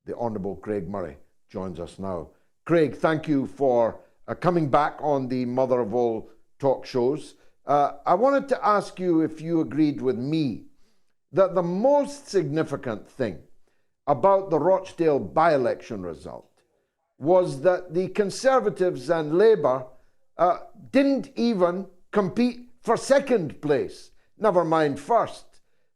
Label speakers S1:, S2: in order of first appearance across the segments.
S1: the Honourable Craig Murray joins us now. Craig, thank you for coming back on the mother of all talk shows. I wanted to ask you if you agreed with me that the most significant thing about the Rochdale by-election result was that the Conservatives and Labour didn't even compete for second place, never mind first.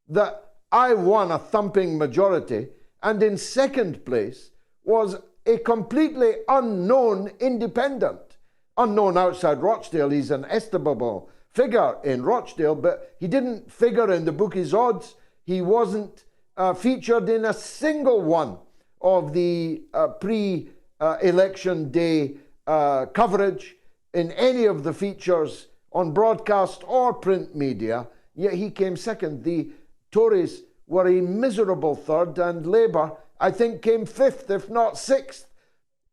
S1: That I won a thumping majority, and in second place was a completely unknown independent. Unknown outside Rochdale. He's an estimable figure in Rochdale, but he didn't figure in the bookies' odds. He wasn't featured in a single one of the pre-election day coverage in any of the features on broadcast or print media, yet he came second. The Tories were a miserable third, and Labour, I think, came fifth, if not sixth.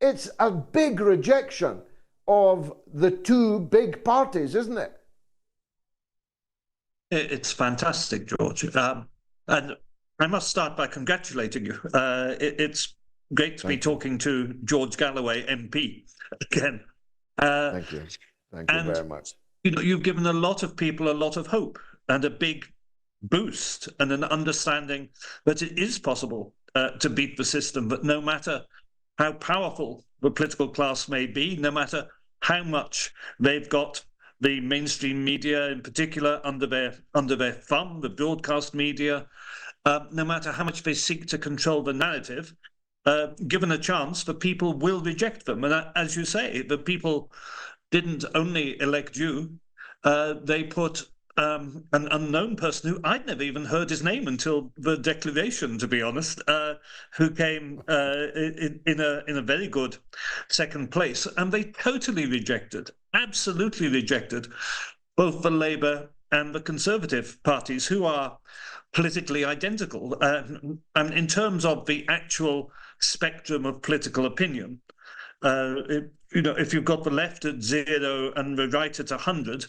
S1: It's a big rejection of the two big parties, isn't it?
S2: It's fantastic, George. And I must start by congratulating you. It's great to be talking to George Galloway, MP, again.
S1: Thank you. Thank you very much.
S2: You know, you've given a lot of people a lot of hope and a big boost and an understanding that it is possible to beat the system, that no matter how powerful the political class may be, no matter how much they've got the mainstream media in particular under their thumb, the broadcast media, no matter how much they seek to control the narrative, given a chance, the people will reject them. And as you say, the people didn't only elect you, they put an unknown person who I'd never even heard his name until the declaration, to be honest, who came in a very good second place. And they totally rejected, absolutely rejected, both the Labour and the Conservative parties, who are politically identical. And in terms of the actual spectrum of political opinion, if you've got the left at 0 and the right at 100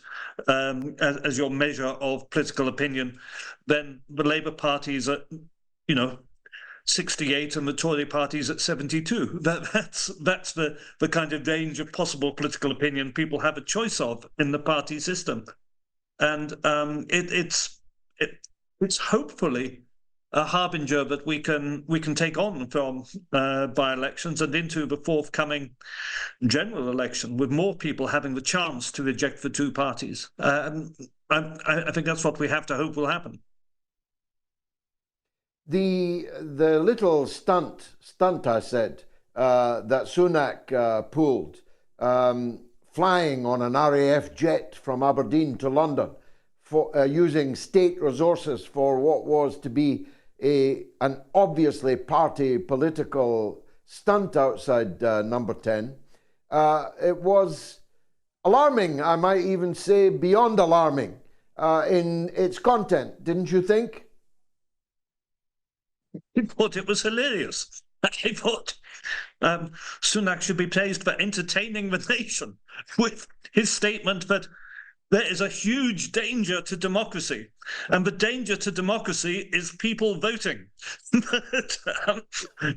S2: as your measure of political opinion, then the Labour Party is at 68 and the Tory Party is at 72. That's the kind of range of possible political opinion people have a choice of in the party system, and it's hopefully a harbinger that we can take on from by-elections and into the forthcoming general election, with more people having the chance to reject the two parties. I think that's what we have to hope will happen.
S1: The little stunt I said that Sunak pulled, flying on an RAF jet from Aberdeen to London, for using state resources for what was to be an obviously party political stunt outside Number 10. It was alarming, I might even say beyond alarming, in its content, didn't you think?
S2: I thought it was hilarious. I thought Sunak should be praised for entertaining the nation with his statement that there is a huge danger to democracy, and the danger to democracy is people voting.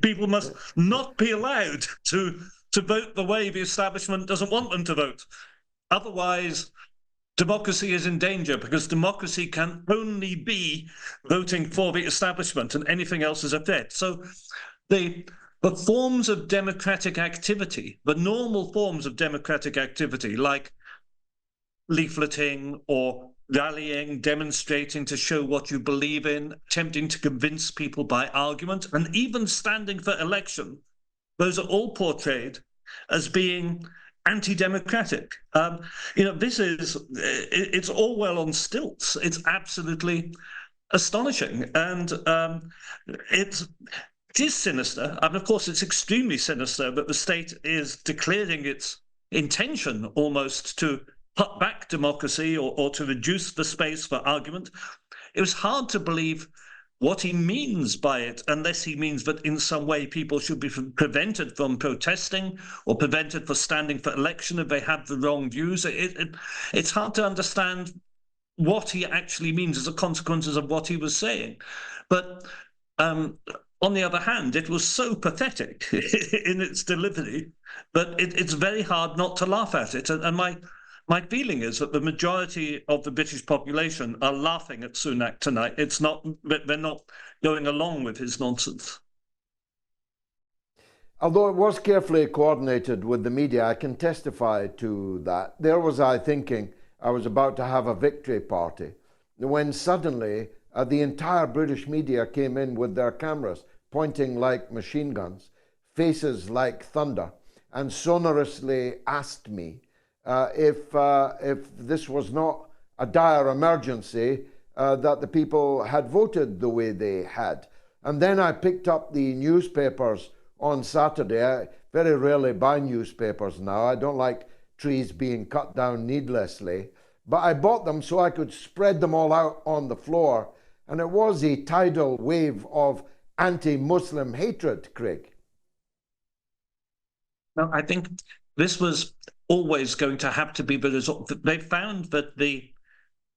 S2: People must not be allowed to vote the way the establishment doesn't want them to vote. Otherwise, democracy is in danger, because democracy can only be voting for the establishment, and anything else is a threat. So the forms of democratic activity, the normal forms of democratic activity, like leafleting or rallying, demonstrating to show what you believe in, attempting to convince people by argument, and even standing for election, those are all portrayed as being anti-democratic. It's all well on stilts. It's absolutely astonishing. And it is sinister. And of course, it's extremely sinister that the state is declaring its intention almost to cut back democracy or to reduce the space for argument. It was hard to believe what he means by it, unless he means that in some way people should be prevented from protesting or prevented from standing for election if they have the wrong views. It's hard to understand what he actually means as a consequence of what he was saying. But on the other hand, it was so pathetic in its delivery that it's very hard not to laugh at it. And my feeling is that the majority of the British population are laughing at Sunak tonight. It's not, they're not going along with his nonsense.
S1: Although it was carefully coordinated with the media, I can testify to that. There was I thinking I was about to have a victory party when suddenly the entire British media came in with their cameras pointing like machine guns, faces like thunder, and sonorously asked me if this was not a dire emergency, that the people had voted the way they had. And then I picked up the newspapers on Saturday. I very rarely buy newspapers now. I don't like trees being cut down needlessly. But I bought them so I could spread them all out on the floor. And it was a tidal wave of anti-Muslim hatred, Craig.
S2: No, I think this was always going to have to be the result. They found that the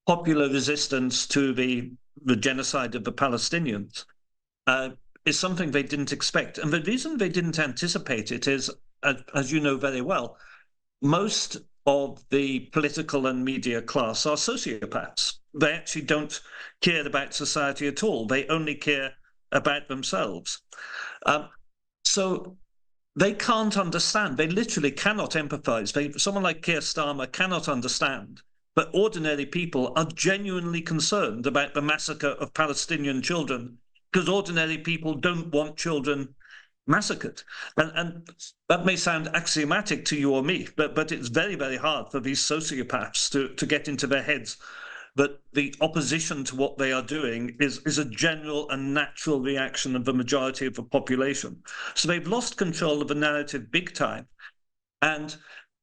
S2: popular resistance to the genocide of the Palestinians is something they didn't expect. And the reason they didn't anticipate it is, as you know very well, most of the political and media class are sociopaths. They actually don't care about society at all. They only care about themselves. So they can't understand. They literally cannot empathize. Someone like Keir Starmer cannot understand. But ordinary people are genuinely concerned about the massacre of Palestinian children, because ordinary people don't want children massacred. And that may sound axiomatic to you or me, but it's very, very hard for these sociopaths to get into their heads that the opposition to what they are doing is a general and natural reaction of the majority of the population. So they've lost control of the narrative big time. And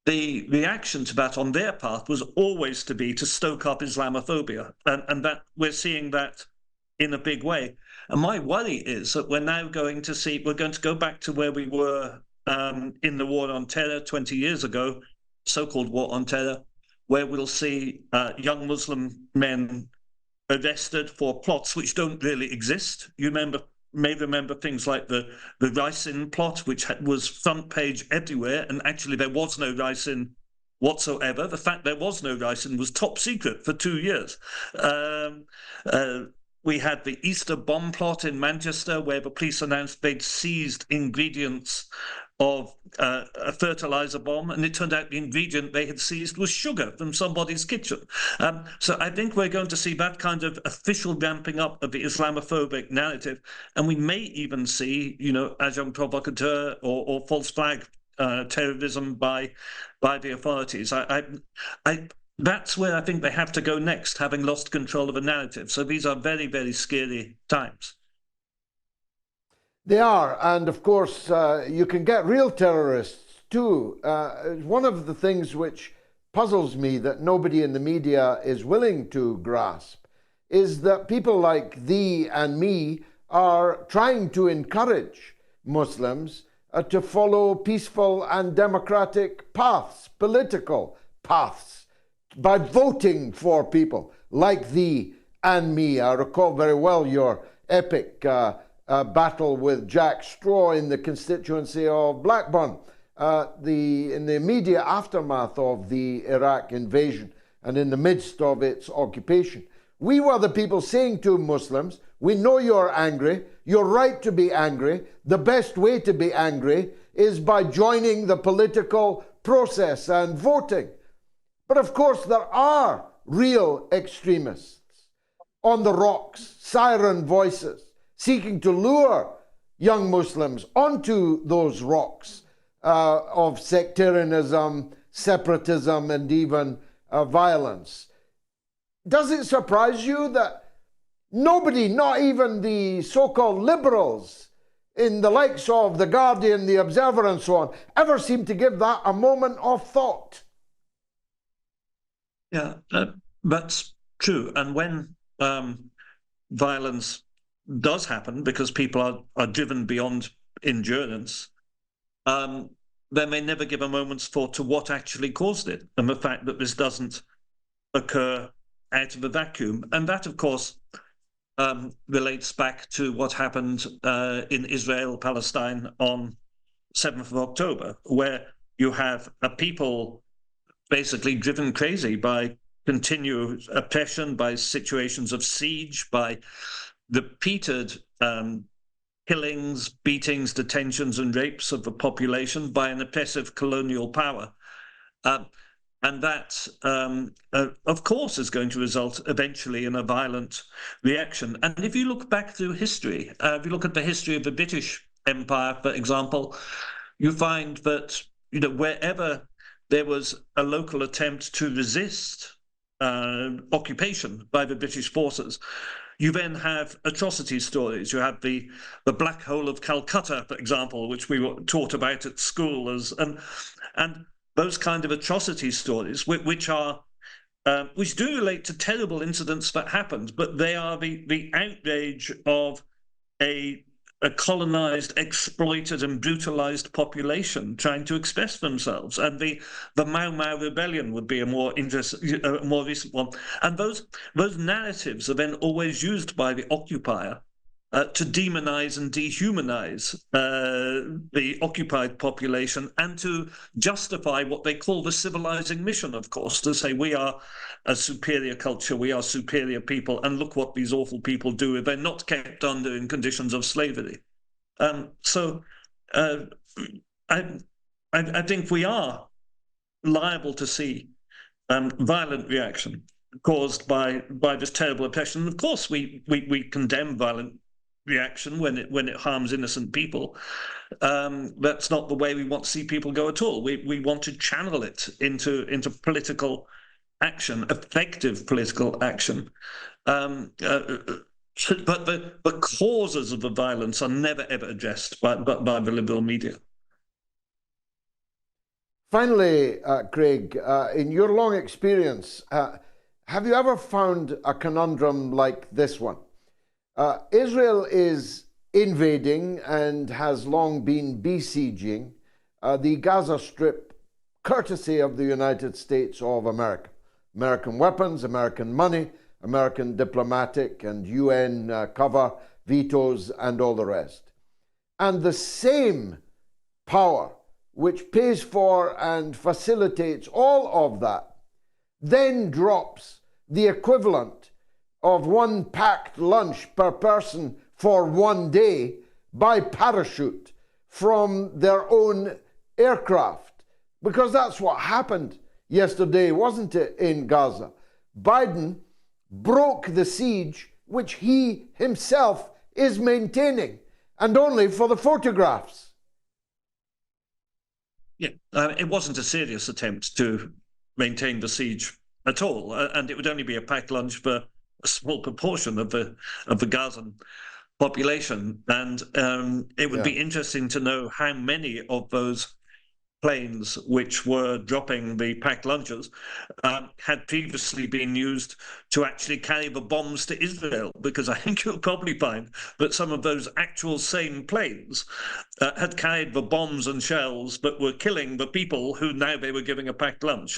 S2: the reaction to that on their part was always to be to stoke up Islamophobia. And that we're seeing that in a big way. And my worry is that we're now going to go back to where we were in the war on terror 20 years ago, so-called war on terror, where we'll see young Muslim men arrested for plots which don't really exist. You may remember things like the Ricin plot, which was front page everywhere, and actually there was no Ricin whatsoever. The fact there was no Ricin was top secret for 2 years. We had the Easter bomb plot in Manchester, where the police announced they'd seized ingredients of a fertilizer bomb, and it turned out the ingredient they had seized was sugar from somebody's kitchen. So I think we're going to see that kind of official ramping up of the Islamophobic narrative, and we may even see, agent provocateur or false flag terrorism by the authorities. That's where I think they have to go next, having lost control of a narrative. So these are very, very scary times.
S1: They are, and of course, you can get real terrorists too. One of the things which puzzles me that nobody in the media is willing to grasp is that people like thee and me are trying to encourage Muslims to follow peaceful and democratic paths, political paths, by voting for people like thee and me. I recall very well your epic battle with Jack Straw in the constituency of Blackburn, in the immediate aftermath of the Iraq invasion and in the midst of its occupation. We were the people saying to Muslims, we know you're angry, you're right to be angry, the best way to be angry is by joining the political process and voting. But of course, there are real extremists on the rocks, siren voices, seeking to lure young Muslims onto those rocks of sectarianism, separatism, and even violence. Does it surprise you that nobody, not even the so-called liberals in the likes of The Guardian, The Observer, and so on, ever seem to give that a moment of thought?
S2: Yeah, that's true. And when violence does happen, because people are driven beyond endurance, they may never give a moment's thought to what actually caused it, and the fact that this doesn't occur out of a vacuum. And that, of course, relates back to what happened in Israel, Palestine on 7th of October, where you have a people basically driven crazy by continued oppression, by situations of siege, by repeated killings, beatings, detentions, and rapes of the population by an oppressive colonial power. And that, of course, is going to result eventually in a violent reaction. And if you look back through history, if you look at the history of the British Empire, for example, you find that wherever there was a local attempt to resist occupation by the British forces, you then have atrocity stories. You have the Black Hole of Calcutta, for example, which we were taught about at school, and those kind of atrocity stories, which do relate to terrible incidents that happened, but they are the outrage of a colonized, exploited, and brutalized population trying to express themselves. And the Mau Mau rebellion would be a more recent one. And those narratives are then always used by the occupier to demonize and dehumanize the occupied population and to justify what they call the civilizing mission, of course, to say we are a superior culture, we are superior people, and look what these awful people do if they're not kept under in conditions of slavery. So I think we are liable to see violent reaction caused by this terrible oppression. And of course, we condemn violent reaction when it harms innocent people. That's not the way we want to see people go at all. We want to channel it into political action, effective political action. But the causes of the violence are never ever addressed by the liberal media.
S1: Finally, Craig, in your long experience, have you ever found a conundrum like this one? Israel is invading and has long been besieging the Gaza Strip, courtesy of the United States of America. American weapons, American money, American diplomatic and UN cover, vetoes, and all the rest. And the same power which pays for and facilitates all of that then drops the equivalent of one packed lunch per person for one day by parachute from their own aircraft. Because that's what happened yesterday, wasn't it, in Gaza? Biden broke the siege, which he himself is maintaining, and only for the photographs.
S2: Yeah, it wasn't a serious attempt to maintain the siege at all, and it would only be a packed lunch for a small proportion of the Gazan population. And it would be interesting to know how many of those planes which were dropping the packed lunches had previously been used to actually carry the bombs to Israel, because I think you'll probably find that some of those actual same planes had carried the bombs and shells but were killing the people who now they were giving a packed lunch.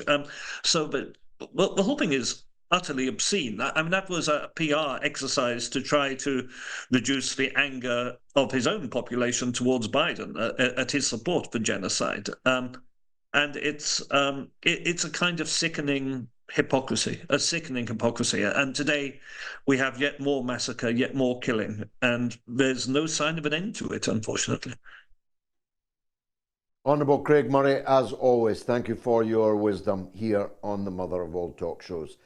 S2: So the whole thing is utterly obscene. I mean, that was a PR exercise to try to reduce the anger of his own population towards Biden at his support for genocide. And it's a kind of sickening hypocrisy, a sickening hypocrisy. And today we have yet more massacre, yet more killing, and there's no sign of an end to it, unfortunately.
S1: Honourable Craig Murray, as always, thank you for your wisdom here on the Mother of All Talk Shows.